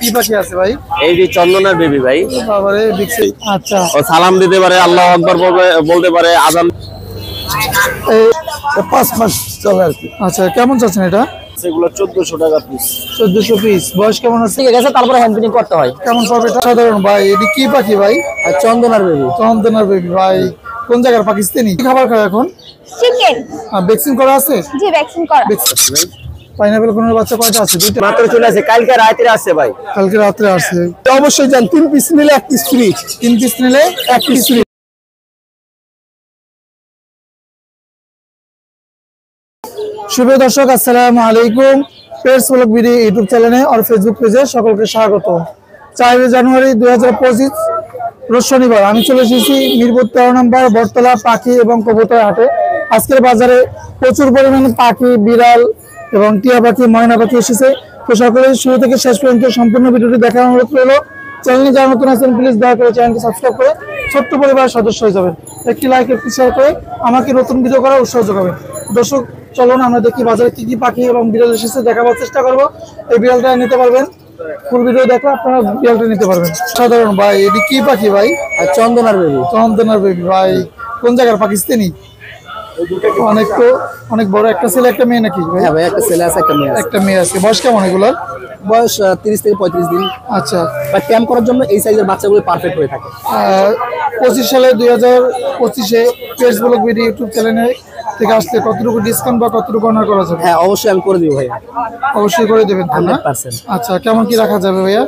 কি পাখি আছে ভাই? এই যে চন্দনার বেবি ভাই। বাবারে বিক্সি। আচ্ছা, ও সালাম দিতে পারে, আল্লাহু আকবার বলতে পারে, আজান। এই 5 মাস চলে আর কি। আচ্ছা, কেমন চাচ্ছেন এটা? সেগুলো 1400 টাকা পিস। 1400 পিস। বয়স কেমন আছে? ঠিক আছে, তারপরে হ্যান্ড ফিটিং করতে হয়। কেমন পড়বে এটা? সাধারণ ভাই, এটি কি পাখি ভাই? চন্দনার বেবি। চন্দনার বেবি ভাই। কোন জায়গার পাকিস্তানি? কি খাবার খায় এখন? চিকেন। ভ্যাকসিন করা আছে? জি, ভ্যাকসিন করা। পাইনাপেল কোন বাচ্চা কয়টা আছে? দুইটা মাত্র চলে আসে, কালকে রাতে আসছে ভাই। কালকে রাতে আসছে। অবশ্যই জান, 3 পিস নিলে 1 পিস ফ্রি। 3 পিস নিলে 1 পিস ফ্রি। শুভ দর্শক, আসসালামু আলাইকুম। পেটস ব্লগ ভিডিও ইউটিউব চ্যানেলে আর ফেসবুক পেজে সকলকে স্বাগত। 4 জানুয়ারি 2025 রোজ শনিবার আমি চলে এসেছি মিরপুর 13 নম্বর বটতলা পাখি এবং কবুতর হাটে। আজকের বাজারে প্রচুর পরিমাণে পাখি, বিড়াল এবং টিয়া পাখি, ময়না পাখি এসেছে। তো সকলে শুরু থেকে শেষ পর্যন্ত সম্পূর্ণ ভিডিওটি দেখার অনুরোধ রইল। চ্যানেলে যারা নতুন আছেন প্লিজ দয়া করে চ্যানেলটি সাবস্ক্রাইব করে ছোট্ট পরিবারের সদস্য হয়ে যাবেন। একটি লাইক, একটি শেয়ার করে আমাকে নতুন ভিডিও করার উৎসাহ যোগাবেন। দর্শক চলুন আমরা দেখি বাজারে কি কি পাখি এবং বিড়াল এসেছে, দেখাবার চেষ্টা করব। এই বিড়ালটা নিতে পারবেন, ফুল ভিডিও দেখলে আপনারা বিড়ালটা নিতে পারবেন। সাধারণ ভাই, এটি কি পাখি ভাই? চন্দনার বেবি। চন্দনার বেবি ভাই। কোন জায়গার পাকিস্তানি? অনেক বড়। একটা ছেলে একটা মেয়ে নাকি ভাই? হ্যাঁ ভাই, একটা ছেলে আছে, একটা মেয়ে আছে। একটা মেয়ে আছে। বয়স কেমন এগুলোর? বয়স 30 থেকে 35 দিন। আচ্ছা, বাট ক্যাম্প করার জন্য এই সাইজের বাচ্চাগুলো পারফেক্ট হয়ে থাকে। 25 সালে 2025-এ পেটস ব্লগ ভিডিও ইউটিউব চ্যানেলে থেকে আসলে কতটুকু ডিসকাউন্ট বা কতটুকু অনার করা যাবে? হ্যাঁ, অবশ্যই আমি করে দিব ভাই। অবশ্যই করে দেবেন তো না? 100%। আচ্ছা, কেমন কি রাখা যাবে ভাইয়া?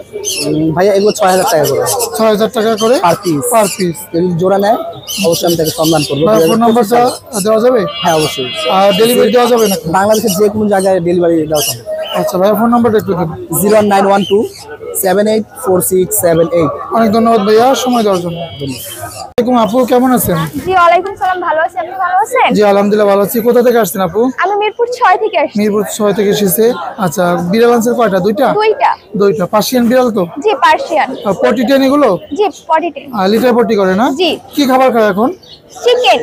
ভাইয়া এগুলো 6000 টাকা করে। 6000 টাকা করে পার পিস। Per piece. যদি জোড়া নেয় অবশ্যই আমি তাকে সম্মান করবো। ফোন নাম্বারটা দেওয়া যাবে? হ্যাঁ অবশ্যই। আর ডেলিভারি দেওয়া যাবে নাকি? বাংলাদেশের যে কোনো জায়গায় ডেলিভারি দেওয়া সম্ভব। আচ্ছা ভাইয়া, ফোন নাম্বারটা একটু দিন। 09127846878। অনেক ধন্যবাদ ভাইয়া সময় দেওয়ার জন্য। আসসালামু আলাইকুম আপু, কেমন আছেন? জি, ওয়ালাইকুম সালাম। ভালো আছি, আপনি ভালো আছেন? জি আলহামদুলিল্লাহ ভালো আছি। কোথা থেকে আসছেন আপু? আমি মিরপুর 6 থেকে আসছি। মিরপুর 6 থেকে এসেছে। আচ্ছা, বিড়াল আনছেন কয়টা? দুইটা? দুইটা। পার্সিয়ান বিড়াল তো? জি, পার্সিয়ান। পটি টেন এগুলো? জি, পটিতে। লিটার পটি করে না? জি। কি খাবার খায় এখন? চিকেন।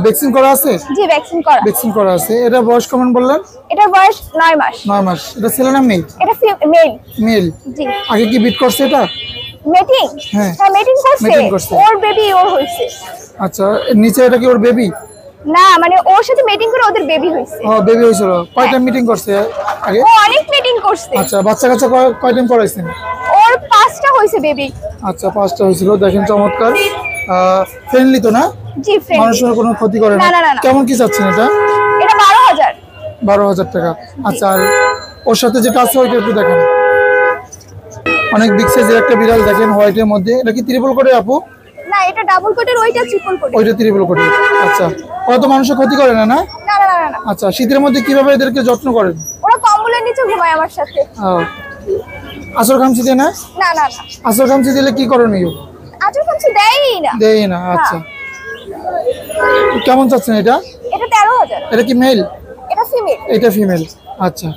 ভ্যাকসিন করা আছে? জি, ভ্যাকসিন করা। ভ্যাকসিন করা আছে। এটা বয়স কেমন বললেন? এটার বয়স 9 মাস। 9 মাস। এটা ছেলে না মেয়ে? এটা মেল। মেল। জি। আগে কি বিট করছে এটা? মেটিং? হ্যাঁ। হ্যাঁ, মেটিং Mating করছে। করছে। ওর বেবি ওর হইছে। আচ্ছা, নিচে এটা কি ওর বেবি? না, মানে ওর সাথে মেটিং করে ওদের বেবি হইছে। ও, বেবি হয়েছিল। কয়টা মিটিং করছে আগে? ও অনেক মেটিং করছে। আচ্ছা, বাচ্চা কাচ্চা কয় টাইম করাইছেন? ওর 5টা হইছে বেবি। আচ্ছা, 5টা হয়েছিল। দেখেন চমৎকার। ফ্রেন্ডলি তো না? জি, ফ্রেন্ড। মানুষের কোনো ক্ষতি করে না? না। কেমন কি চাচ্ছেন এটা? এটা 12000। 12000 টাকা। আচ্ছা, আর ওর সাথে যেটা আছে ওইটা একটু দেখেন। অনেক বিগ সাইজের একটা বিড়াল দেখেন, হোয়াইটের মধ্যে। এটা কি ত্রিপল কোটের আপু? না, এটা ডাবল কোটের, ওইটা ট্রিপল কোটের। ওইটা ত্রিপল কোটের। আচ্ছা, ওরা তো মানুষের ক্ষতি করে না? না। আচ্ছা, শীতের মধ্যে কিভাবে এদেরকে যত্ন করেন? ওরা কম্বলের নিচে ঘুমায় আমার সাথে। আসর খামচি দেয় না? না। আসর খামচি দিলে কি করণীয়? আজও কিছু দেয়ই না। দেয় না। আচ্ছা, কেমন চাচ্ছেন এটা? এটা 13000। এটা কি মেল? এটা ফিমেল। এটা ফিমেল। আচ্ছা,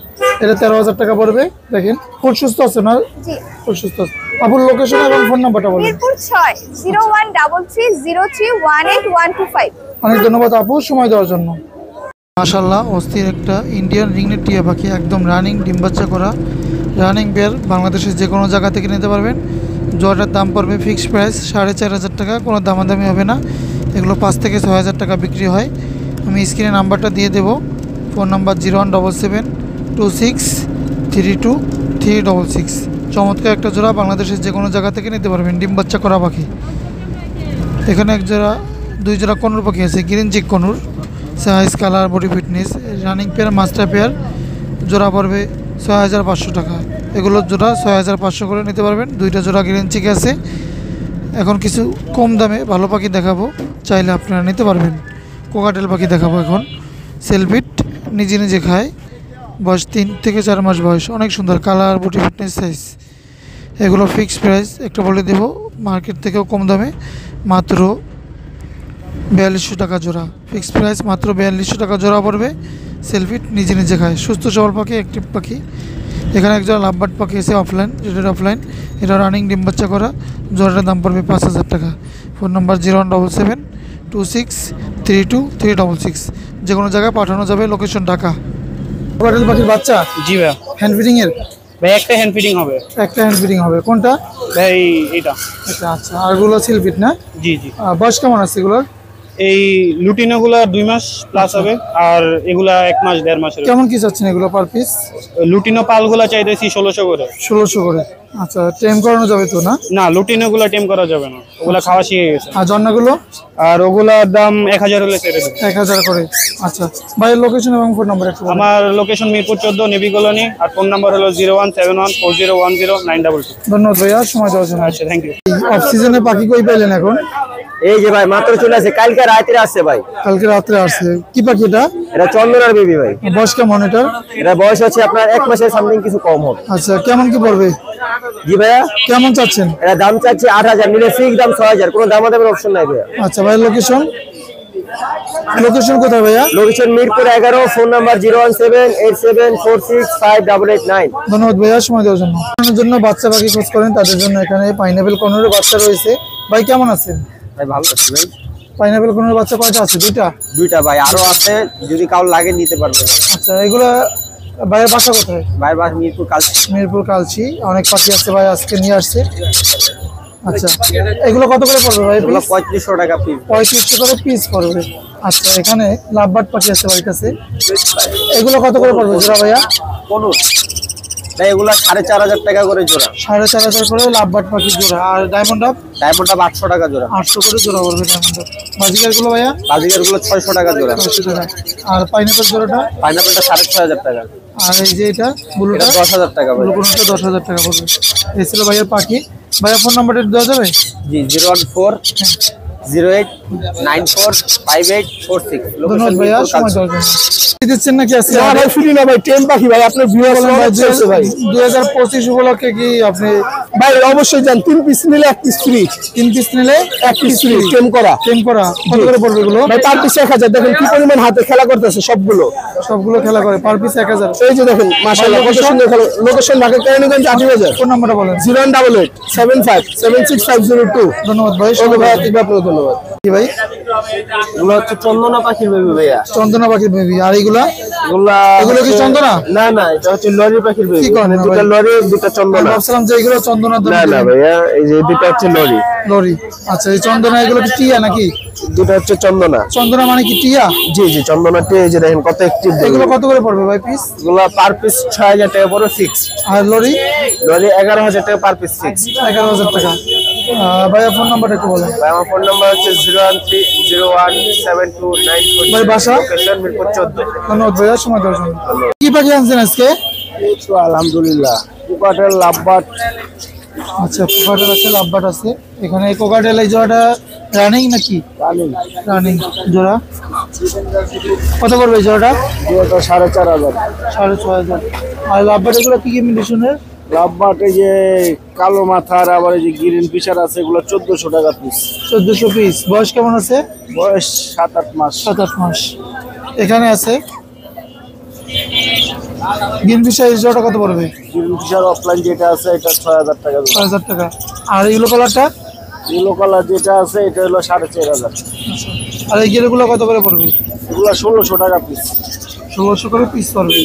এটা 13000 টাকা পড়বে। দেখেন ফুল সুস্থ আছে না? জি, ফুল সুস্থ আছে। আপুর লোকেশন এবং ফোন নাম্বারটা বলুন। মিরপুর 6 0133031825। অনেক ধন্যবাদ আপু সময় দেওয়ার জন্য। মাশাআল্লাহ, অস্থির একটা ইন্ডিয়ান রিংনেট টিয়া পাখি, একদম রানিং, ডিম বাচ্চা করা রানিং বের। বাংলাদেশের যে কোনো জায়গা থেকে নিতে পারবেন। জোড়াটার দাম পড়বে ফিক্সড প্রাইস 4500 টাকা, কোনো দামাদামি হবে না। এগুলো 5 থেকে 6000 টাকা বিক্রি হয়। আমি স্ক্রিনে নাম্বারটা দিয়ে দেবো। Phone number 0177263236। চমৎকার একটা জোড়া, বাংলাদেশের যে কোনো জায়গা থেকে নিতে পারবেন। ডিম বাচ্চা করা পাখি। এখানে দুই জোড়া কনুর পাখি আছে, green cheek conure, size, colour, body fitness, running pair, master pair. জোড়া পড়বে 6500 টাকা। এগুলো জোড়া 6500 করে নিতে পারবেন। দুইটা জোড়া গ্রিন চিক আছে। এখন কিছু কম দামে ভালো পাখি দেখাবো, চাইলে আপনারা নিতে পারবেন। কোকাটেল পাখি দেখাবো এখন। সেলফিট, নিজে খায়। বয়স 3 থেকে 4 মাস বয়স। অনেক সুন্দর কালার, বডি ফিটনেস, সাইজ। এগুলো ফিক্সড প্রাইস একটা বলে দেবো, মার্কেট থেকেও কম দামে, মাত্র 4200 টাকা জোড়া। ফিক্সড প্রাইস মাত্র 4200 টাকা জোড়া পড়বে। সেলফিট, নিজে খায়, সুস্থ সবল পাখি, অ্যাক্টিভ পাখি। এখানে একজন লাভবার্ড পাখি আছে অফলাইন, যেটা অফলাইন। এটা রানিং, ডিম বাচ্চা করা। জোড়াটার দাম পড়বে 5000 টাকা। Phone number 01772632366। যে কোনো জায়গায় পাঠানো যাবে, লোকেশন ঢাকা। কোকাটেল পাখির বাচ্চা? জি ভাই। হ্যান্ড ফিডিং এর? ভাই একটা হ্যান্ড ফিডিং হবে। একটা হ্যান্ড ফিডিং হবে, কোনটা? ভাই এটা। এটা আচ্ছা, আর গুলো সিলফিট না? জি জি। বয়স কেমন আছে এগুলোর? এই লুটিনোগুলা 2 মাস প্লাস হবে, আর এগুলা 1 মাস 1.5 মাসের। কেমন কি চাচ্ছেন এগুলো পার পিস? লুটিনো পালগুলা চাইতেছি 1600 করে। 1600 করে। আচ্ছা, টেম করানো যাবে তো না? না, লুটিনোগুলা টেম করা যাবে না, ওগুলা খাওয়া শিখে গেছে। আর জন্নাগুলো? আর ওগুলার দাম 1000 হলে ছেড়ে দেব। 1000 করে। আচ্ছা, ভাইয়ের লোকেশন এবং ফোন নাম্বার একটু বলুন। আমার লোকেশন মিরপুর 14 নেভি কলোনি, আর ফোন নাম্বার হলো 01714010922। ধন্যবাদ ভাইয়া সময় দেওয়ার জন্য। আচ্ছা, থ্যাংক ইউ। অফ সিজনে পাখি কই পাইলেন এখন? এই যে ভাই মাত্র চলে আসে, কালকে রাতে আসছে ভাই। কালকে রাত্রে আসছে। কি পাখি এটা? এটা চন্দনার বেবি ভাই। বয়স কেমন এটার? এটা বয়স হচ্ছে আপনার 1 মাসের সামথিং কিছু কম হবে। আচ্ছা, কেমন কি পড়বে? জি ভাইয়া, কেমন চাচ্ছেন? এটা দাম চাচ্ছি 8000, নিলে ফিক্স দাম 6000, কোনো দামাদামের অপশন নাই ভাইয়া। আচ্ছা ভাইয়ের লোকেশন? লোকেশন কোথায় ভাইয়া? Location Mirpur 11, phone number 01787465889। ধন্যবাদ ভাইয়া সময় দেওয়ার জন্য। আপনার জন্য বাচ্চা পাখি খোঁজ করেন, তাদের জন্য এখানে পাইনাপেল কর্নারের বাচ্চা রয়েছে। ভাই কেমন আছেন? ভাই ভালো আছি ভাই। পাইনাপেল কর্নারের বাচ্চা কয়টা আছে? দুইটা ভাই, আরো আছে, যদি কাউ লাগে নিতে পারবে। আচ্ছা, এগুলা ভাইয়ের বাসা কোথায়? ভাই বাস মিরপুর কালচি। মিরপুর কালচি। অনেক পাখি আছে ভাই, আজকে নিয়ে আসছে। আচ্ছা, এগুলো কত করে পড়বে ভাই? এগুলো 3500 টাকা পিস। 3500 করে পিস পড়বে। আচ্ছা, এখানে লাভবার্ড পাখি আছে ভাইয়ের কাছে। এগুলো কত করে পড়বে জোড়া ভাইয়া? কোন ভাই এগুলো 4500 টাকা করে জোড়া। 4500 করে লাভবার্ড পাখি জোড়া। আর ডায়মন্ড আপ? ডায়মন্ড আপ 800 টাকা জোড়া। 800 করে জোড়া পড়বে ডায়মন্ড আপ। বাজিকার গুলো ভাইয়া? বাজিকার গুলো 600 টাকা জোড়া। 600 টাকা। আর পাইনাপেল জোড়াটা? পাইনাপেলটা 6500 টাকা। আর এই যে এটা ব্লুটা? 10000 টাকা ভাই। ব্লুটা 10000 টাকা পড়বে। এই ছিল ভাইয়ের পাখি। ভাইয়া ফোন নাম্বারটা দেওয়া যাবে? জি 01408945846। ধন্যবাদ ভাইয়া সময় দেওয়ার জন্য। দিচ্ছেন নাকি আজকে? না ভাই, ফ্রি না ভাই, টেম পাখি ভাই। আপনার ভিউয়ার বলেন ভাই, চলছে ভাই। 2025 উপলক্ষে কি আপনি ভাই অবশ্যই যান, 3 পিস নিলে 1 পিস ফ্রি। 3 পিস নিলে 1 পিস ফ্রি টেম করা। টেম করা? কত করে পড়বে এগুলো? ভাই পার পিস 1000। দেখেন কি পরিমাণ হাতে খেলা করতেছে সবগুলো। সবগুলো খেলা করে পার পিস 1000। এই যে দেখেন মাশাআল্লাহ কত সুন্দর খেলা। লোকেশন ঢাকা কেরানীগঞ্জ 80,000। ফোন নাম্বারটা বলেন। 08875765502। ধন্যবাদ ভাই। ওকে ভাই, আপনাকে ধন্যবাদ। কি ভাই? এগুলো হচ্ছে চন্দনা পাখির বেবি ভাইয়া। চন্দনা পাখির বেবি। আর এগুলা? এগুলো কি হচ্ছে- চন্দনা? না না, এটা হচ্ছে লরি পাখির বেবি। কি করেন না দুটো ভাই? লরি, দুটো আমি চন্দনা। ভাবছিলাম যে এগুলো চন্দনা না না ভাইয়া, এই যে দুটো হচ্ছে লরি, লরি। আচ্ছা, এই চন্দনা এগুলো কি টিয়া নাকি? দুটো হচ্ছে চন্দনা। চন্দনা মানে কি টিয়া? জি জি, চন্দনাটি এই যে দেখেন কত অ্যাক্টিভ। এগুলো কত করে পড়বে ভাই পিস? এগুলো পার পিস 6000 টাকা পড়ে ফিক্স। আর লরি? লরি 11000 টাকা পার পিস ফিক্স। 11000 টাকা। ভাইয়া ফোন নাম্বারটা একটু বলেন। ভাই আমার ফোন নাম্বার হচ্ছে 013017294। ভাই বাসা? লোকেশন মিরপুর 14। ধন্যবাদ ভাইয়া সময় দেওয়ার জন্য। কি পাখি আনছেন আজকে? এই তো আলহামদুলিল্লাহ, কুকাটেল লাভবার্ড। আচ্ছা, কোকাটেল আছে, লাভবার্ড আছে। এখানে কোকাটেল এই জোড়াটা রানিং নাকি? রানিং জোড়া। কত পড়বে এই জোড়াটা? 4500। 6500। আর লাভবার্ড এগুলো কি কি মিলিশনের? লাভবার্ড এই যে কালো মাথার, আবার এই যে গ্রিন ফিশার আছে, এগুলো 1400 টাকা পিস। 1400 পিস। বয়স কেমন আছে? বয়স 7-8 মাস। 7-8 মাস। এখানে আছে গ্রিন ফিশার, এই জোড়াটা কত পড়বে? গ্রিন ফিশার অফলাইন যেটা আছে এটা 6000 টাকা। 6000 টাকা। আর ইয়েলো কালারটা? ইয়েলো কালার যেটা আছে এটা হলো 4500। আর এই গেরগুলো কত করে পড়বে? এগুলো 1600 টাকা পিস। 1600 করে পিস পড়বে।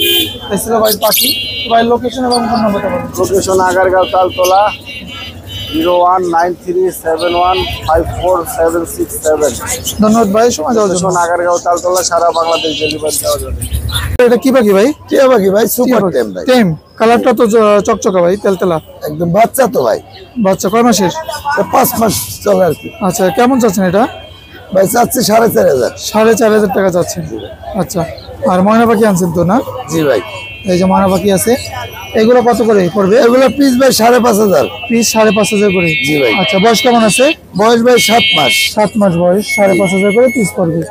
এই ছিল ভাই পাখি। ভাই লোকেশন এবং ফোন নাম্বারটা বলুন। লোকেশন আগারগাঁও তালতলা, 01937154767। ধন্যবাদ ভাই সময় দেওয়ার জন্য। লোকেশন আগারগাঁও তালতলা, সারা বাংলাদেশ ডেলিভারি দেওয়া যাবে। এটা কি পাখি ভাই? টিয়া পাখি ভাই, সুপার টেম ভাই। টেম। কালারটা তো চকচকা ভাই, তেলতেলা। একদম বাচ্চা তো ভাই। বাচ্চা কয় মাসের? 5 মাস চলে আর কি। আচ্ছা, কেমন চাচ্ছেন এটা? ভাই চাচ্ছি 4500। 4500 টাকা চাচ্ছেন। আচ্ছা, আর ময়না পাখি আনছেন তো না? জি ভাই। এই যে ময়না পাখি আছে, এগুলো কত করে পড়বে? এগুলো পিস ভাই 5500। পিস 5500 করে। জি ভাই। আচ্ছা, বয়স কেমন আছে? বয়স ভাই 7 মাস। 7 মাস বয়স। 5500 করে পিস পড়বে।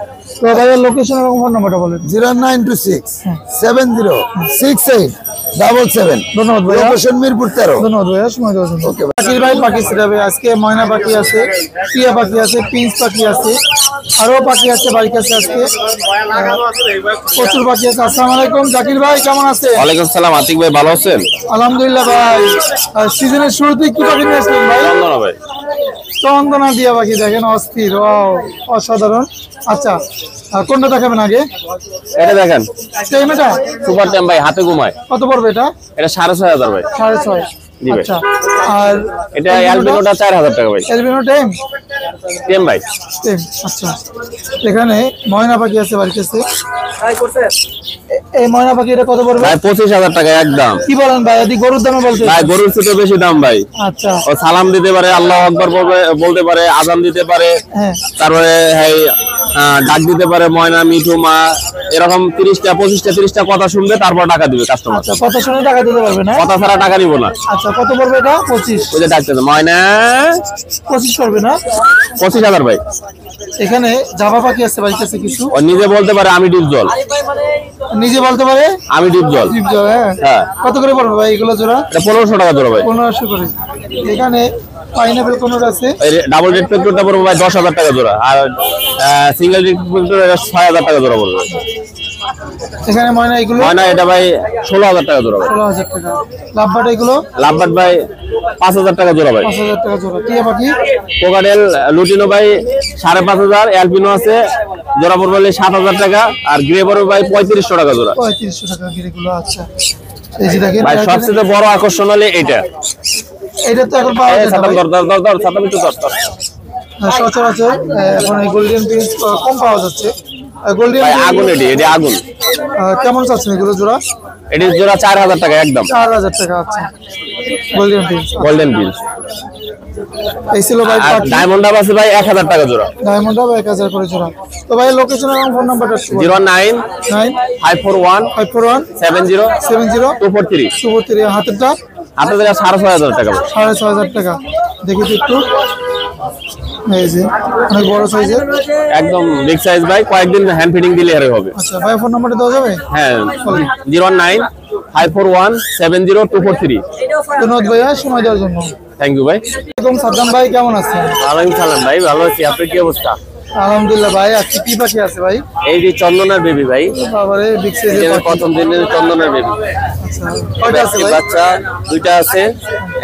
তো ভাইয়ের লোকেশন এবং ফোন নাম্বারটা বলেন। 0926-706877। ধন্যবাদ ভাইয়া। লোকেশন মিরপুর 13। ধন্যবাদ ভাইয়া সময় দেওয়ার জন্য। ওকে ভাই। পাখির ভাই পাখি ছিড়াবে আজকে। ময়না পাখি আছে, টিয়া পাখি আছে, পিঞ্চ পাখি আছে, আরো পাখি আছে বাড়ির কাছে আজকে। প্রচুর পাখি আছে। আসসালামু আলাইকুম জাকির ভাই, কেমন আছেন? ওয়ালাইকুম সালাম, আতিক ভাই ভালো আছেন? আলহামদুলিল্লাহ ভাই। সিজনের শুরুতে কি পাখি নিয়ে আসলেন ভাই? চন্দনা ভাই। চন্দনা দিয়া পাখি, দেখেন অস্থির, ওয়াও, অসাধারণ। আচ্ছা, আর কোনটা দেখাবেন আগে? এটা দেখেন সেম এটা? সুপার টেম ভাই, হাতে ঘুমায়। কত পড়বে এটা? এটা 6,500 ভাই। 6.5। জি ভাই। আচ্ছা, আর এটা অ্যালবিনোটা 4,000 টাকা ভাই। এলবিনো টেম? টেম ভাই। টেম, আচ্ছা। এখানে ময়না পাখি আছে বাড়ির কাছে। এই ময়না পাখি এটা কত পড়বে? ভাই 25,000 টাকা একদম। কি বলেন ভাই, এদিকে গরুর দামে বলতে? ভাই গরুর চেয়ে বেশি দাম ভাই। আচ্ছা, ও সালাম দিতে পারে, আল্লাহু আকবার বলতে পারে, আজান দিতে পারে, হ্যাঁ। তারপরে ডাক দিতে পারে, ময়না, মিঠু, মা, এরকম 30টা 25টা 30টা কথা শুনবে, তারপর টাকা দিবে কাস্টমার। আচ্ছা, কত শুনে টাকা দিতে পারবে না? কথা ছাড়া টাকা নিব না। আচ্ছা, কত পড়বে এটা? 25। ওই যে ডাকতেছে ময়না, 25 পড়বে না? 25,000 ভাই। এখানে জাভা পাখি আছে বাড়ির কাছে কিছু। ও নিজে বলতে পারে আমি ডিপ জল, নিজে বলতে পারে আমি ডিপ জল। জীবজল, হ্যাঁ। হ্যাঁ। কত করে পড়বে ভাই এগুলো জোড়া? এটা 1500 টাকা জোড়া ভাই। 1500 করে। এখানে পাইনাপেল কোন আছে? ডাবল রেড পেট্রোলটা পড়বে ভাই 10,000 টাকা জোড়া, আর সিঙ্গেল রেড পেট্রোল 6,000 টাকা জোড়া পড়বে। এখানে ময়না এগুলো ময়না এটা ভাই 16,000 টাকা জোড়া ভাই। 16,000 টাকা। লাভবাট এগুলো লাভবাট ভাই 5,000 টাকা জোড়া ভাই। 5,000 টাকা জোড়া। টিয়া পাখি? কোকাটেল লুটিনো ভাই 5,500, অ্যালপিনো আছে জোড়া পড়বে 7,000 টাকা, আর গ্রে পড়বে ভাই 3500 টাকা জোড়া। 3500 টাকা গিরিগুলো। আচ্ছা, এই যে দেখেন ভাই সবচেয়ে বড় আকর্ষণ হলে এটা। এটা তো এখন পাওয়া যায় না ভাই। সচরাচর এখন এই গোল্ডেন প্রিন্স কম পাওয়া যাচ্ছে। গোল্ডেন ভাই আগুন, এটা আগুন। কেমন চাচ্ছেন এগুলো জোড়া? এটি জোড়া 4,000 টাকা একদম। 4,000 টাকা। আচ্ছা, গোল্ডেন প্রিন্স। গোল্ডেন বিলস। এই ছিল ভাই আর পাখি। ডায়মন্ড ডাব আছে ভাই 1,000 টাকা জোড়া। ডায়মন্ড হবে 1000 করে জোড়া। তো ভাই লোকেশন এবং ফোন নাম্বারটা 09 9 541 541 70 70 243। 243। হাতেরটা আপনাদের 6,500 টাকা ভাই। 6,500 টাকা। দেখি তো একটু। এই যে অনেক বড় সাইজের। একদম বিগ সাইজ ভাই, কয়েকদিন হ্যান্ড ফিডিং দিলে আরে হবে। আচ্ছা ভাই, ফোন নাম্বারটা দেওয়া যাবে? হ্যাঁ, 09 541 70 243। ধন্যবাদ ভাইয়া সময় দেওয়ার জন্য। থ্যাংক ইউ ভাই। এবং সাদ্দাম ভাই কেমন আছেন? ওয়ালাইকুম সালাম ভাই, ভালো আছি। আপনার কি অবস্থা? আলহামদুলিল্লাহ ভাই। আজকে কি পাখি আছে ভাই? এই যে চন্দনার বেবি ভাই, বাবারে বিগ সাইজের এখানে পাখি। প্রথম দিনের চন্দনার বেবি। আচ্ছা, কয়টা আছে ভাই? বাচ্চা দুইটা আছে,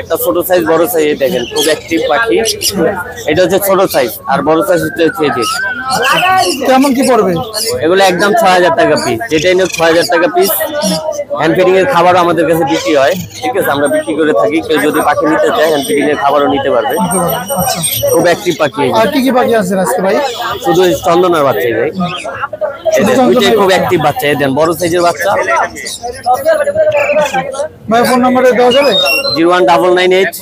একটা ছোট সাইজ বড় সাইজ। এই দেখেন খুব অ্যাক্টিভ পাখি। এটা হচ্ছে ছোট সাইজ, আর বড় সাইজ হচ্ছে এই যে। কেমন কি পড়বে? এগুলো একদম 6,000 টাকা পিস, যেটাই নিয়ে 6,000 টাকা পিস। হ্যান্ড ফিডিং এর খাবারও আমাদের কাছে বিক্রি হয়, ঠিক আছে, আমরা বিক্রি করে থাকি। কেউ যদি পাখি নিতে চায় হ্যান্ড ফিডিং এর খাবারও নিতে পারবে। আচ্ছা, খুব অ্যাক্টিভ পাখি। আর কি কি পাখি আছেন আজকে ভাই? শুধু এই চন্দনার বাচ্চাই ভাই। এই যে দুইটাই খুব অ্যাক্টিভ বাচ্চা। এই দেন বড় সাইজের বাচ্চা। ভাই ফোন নাম্বারটা দেওয়া যাবে? 01998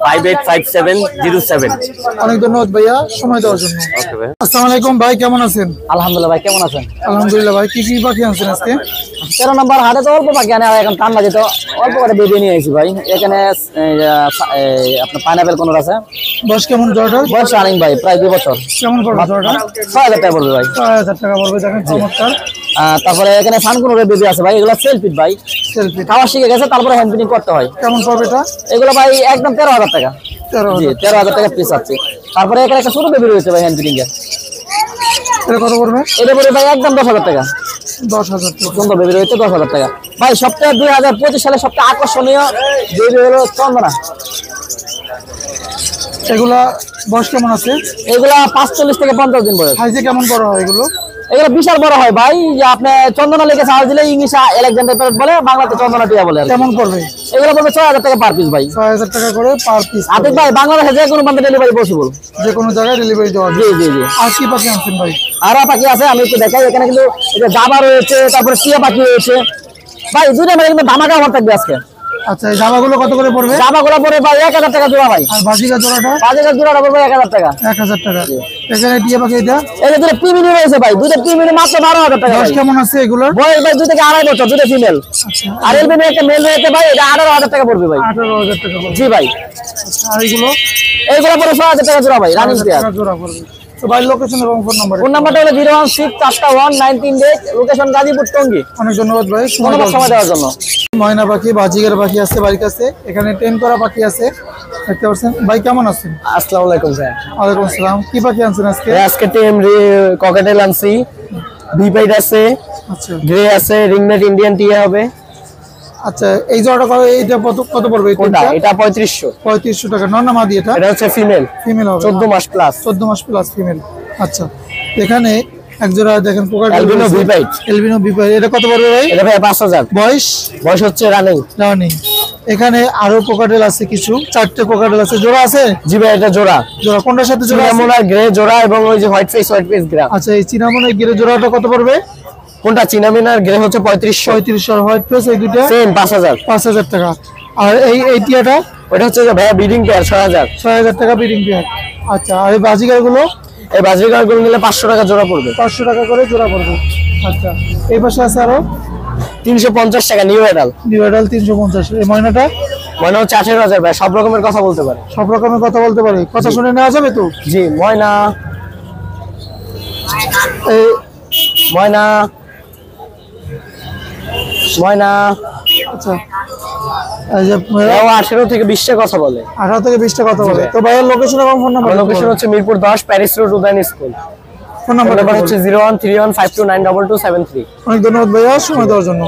585707। অনেক ধন্যবাদ ভাইয়া সময় দেওয়ার জন্য। ওকে ভাই। আসসালামু আলাইকুম ভাই, কেমন আছেন? আলহামদুলিল্লাহ ভাই, কেমন আছেন? আলহামদুলিল্লাহ ভাই। কি কি পাখি আনছেন আজকে? 13 নম্বর হাটে তো অল্প পাখি আনে, আর এখন ঠান্ডা যেত অল্প করে বেরিয়ে নিয়ে আসি ভাই। এখানে আপনার পাইনাপেল কোন আছে, বয়স কেমন জোড়াটার? বয়স রানিং ভাই, প্রায় 2 বছর। কেমন পড়বে জোড়াটা? 6,000 টাকা পড়বে ভাই। 6,000 টাকা পড়বে। দেখেন চমৎকার। তারপরে এখানে ফানকুনের বেবি আছে ভাই, এগুলো সেলফিট ভাই, সেলফি। খাওয়া শিখে গেছে, তারপরে হ্যান্ড ফিডিং করতে হয়। কেমন পড়বে এটা? এগুলো ভাই একদম 13,000 টাকা। 13,000। জি, 13,000 টাকা পিস আছে। তারপরে এখানে একটা ছোট বেবি রয়েছে ভাই হ্যান্ড ফিডিং এর, এটা কত পড়বে? এটা পড়বে ভাই একদম 10,000 টাকা। 10,000 টাকা। সুন্দর বেবি রয়েছে 10,000 টাকা ভাই। সপ্তাহে 2025 সালে সবচেয়ে আকর্ষণীয় বেবি হলো চন্দনা। এগুলা বয়স কেমন আছে? এগুলা 45 থেকে 50 দিন বয়স। সাইজে কেমন বড় হয় এগুলো? এগুলো বিশাল বড় হয় ভাই। যে আপনি চন্দনা লেগে সার্চ দিলে ইংলিশে আলেকজান্ডার প্যারট বলে, বাংলাতে চন্দনা টিয়া বলে। কেমন পড়বে? এগুলো পড়বে 6,000 টাকা পার পিস ভাই। 6,000 টাকা করে পার পিস। আতিক ভাই, বাংলাদেশে যে কোনো প্রান্তে ডেলিভারি পসিবল। যে কোনো জায়গায় ডেলিভারি দেওয়া জি যায়। জি জি। আর কি পাখি আনছেন ভাই? আরো পাখি আছে, আমি একটু দেখাই। এখানে কিন্তু এই যে জাবা রয়েছে, তারপরে টিয়া পাখি রয়েছে ভাই। দুইটা মিলে কিন্তু ধামাকা আমার থাকবে আজকে। আচ্ছা, এই জামাগুলো কত করে পড়বে? জামাগুলো পড়বে ভাই 1,000 টাকা জোড়া ভাই। আর বাজিকা জোড়াটা? বাজারের জোড়াটা পড়বে 1,000 টাকা। 1,000 টাকা। এখানে টিয়া পাখি এটা? এই যে দুটো প্রিমিনি রয়েছে ভাই, দুটো প্রিমিনি মাত্র 12,000 টাকা বয়স ভাই। কেমন আছে এগুলোর? বয়স ভাই 2 থেকে 2.5 বছর, দুটো ফিমেল। আর এলবিনো একটা মেল রয়েছে ভাই, এটা 18,000 টাকা পড়বে ভাই। 18,000 টাকা পড়বে। জি ভাই। আর এগুলো? এইগুলো পড়ে 6,000 টাকা জোড়া ভাই, রানিং 6,000 পেয়ার। টাকা জোড়া পড়বে। তো ভাই লোকেশন এবং ফোন নাম্বার? ফোন নাম্বারটা হলো 016419338, লোকেশন গাজীপুর টঙ্গী। অনেক ধন্যবাদ ভাই ধন্যবাদ সময় দেওয়ার জন্য। ময়না পাখি, বাজিগার পাখি আছে বাড়ির কাছে। এখানে টেম করা পাখি আছে, দেখতে পাচ্ছেন। ভাই কেমন আছেন? আসসালামু আলাইকুম স্যার। ওয়ালাইকুম আসসালাম। কি পাখি আনছেন আজকে? আজকে টেম ককাটেল আনছি, ভিপাইট আছে, আচ্ছা গ্রে আছে, রিংনেট ইন্ডিয়ান টিয়া হবে। আচ্ছা, এই জোড়াটা এইটা কত পড়বে? এই কোনটা? তিনটা? এটা 3500। 3500 টাকা। নর না মাদি এটা? এটা হচ্ছে ফিমেল, ফিমেল হবে। 14 মাস প্লাস। 14 মাস প্লাস ফিমেল। আচ্ছা, এখানে এক জোড়া দেখেন কোকাটেল অ্যালবিনো ভিপাইট। এলবিনো বিপাই, এটা কত পড়বে ভাই? এটা ভাই 5000। বয়স বয়স হচ্ছে রানিং। রানিং। এখানে আরো কোকাটেল আছে কিছু, 4টে কোকাটেল আছে। জোড়া আছে? জি ভাই এটা জোড়া। জোড়া কোনটার সাথে জোড়া আছে? চিনামোনা গ্রে জোড়া এবং ওই যে হোয়াইট ফেস গ্রা। আচ্ছা, এই চিনামনের গিরে জোড়াটা কত পড়বে? কোনটা চিনামিনার গ্রে হচ্ছে 3500। 3500। আর হোয়াইট ফেস এই দুইটা সেম 5000। 5000 টাকা। আর এই টিয়াটা ওটা হচ্ছে যে ভাইয়া ব্রিডিং পেয়ার 6000। 6000 টাকা বিডিং পেয়ার। আচ্ছা, আর এই বাজিগার গুলো? এই বাজিকার গুলো নিলে 500 টাকা জোড়া পড়বে। 500 টাকা করে জোড়া পড়বে। আচ্ছা, এই পাশে আছে আরো 350 টাকা নিউ এডাল। নিউ এডাল 350। এই ময়নাটা? ময়না হচ্ছে 18000 ভাই, সব রকমের কথা বলতে পারে। সব রকমের কথা বলতে পারে, কথা শুনে নেওয়া যাবে তো? জি ময়না এই ময়না ময়না আচ্ছা, এই যে এও 18 থেকে 20 টা কথা বলে। 18 থেকে 20টা কথা বলে। তো ভাইয়ের লোকেশন এবং ফোন নাম্বার? আমার লোকেশন হচ্ছে Mirpur 10 Paris road Udayan school. Phone number হচ্ছে 01315292273। অনেক ধন্যবাদ ভাইয়া সময় দেওয়ার জন্য।